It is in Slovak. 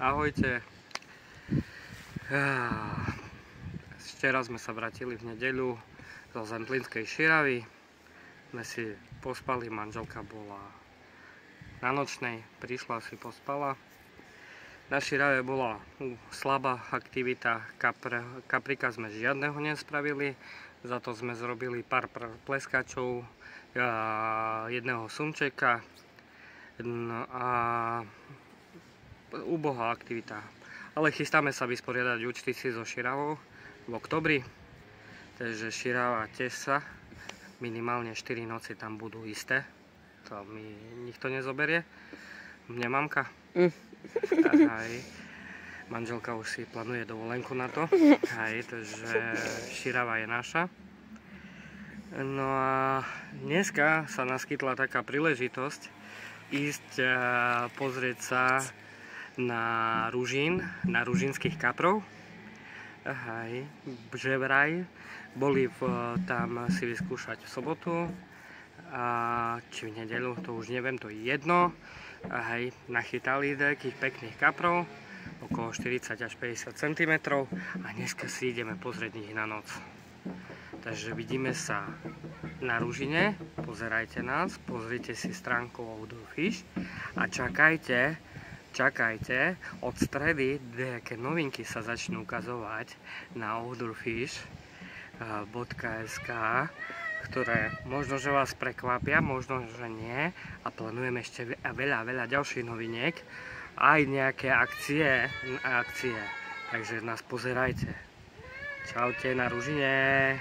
Ahojte. Včera sme sa vrátili v nedeľu zo Zemplínskej Širavy. Sme si pospali, manželka bola na nočnej, prišla si pospala. Na Širave bola slabá aktivita, kaprika sme žiadneho nespravili, za to sme zrobili pár pleskačov, jedného sumčeka, no a úbohá aktivita. Ale chystáme sa vysporiadať účty si so Širavou v oktobri, takže Širava Tesa, minimálne 4 noci tam budú isté, to mi nikto nezoberie, mne mamka. Aj manželka už si plánuje dovolenku na to, aj, takže Širava je naša. No a dneska sa naskytla taká príležitosť ísť pozrieť sa na Ružín, na ružínskych kaprov. Aj, že vraj boli tam si vyskúšať v sobotu, či v nedeľu, to už neviem, to je jedno. Aj, nachytali takých pekných kaprov, okolo 40 až 50 cm a dneska si ideme pozrieť ich na noc. Takže vidíme sa na Ružine, pozerajte nás, pozrite si stránku Outdoor Fish a čakajte, od stredy nejaké novinky sa začnú ukazovať na outdoorfish.sk, ktoré možno, že vás prekvapia, možno, že nie, a plánujeme ešte veľa ďalších noviniek, aj nejaké akcie, takže nás pozerajte. Čaute na Ružine.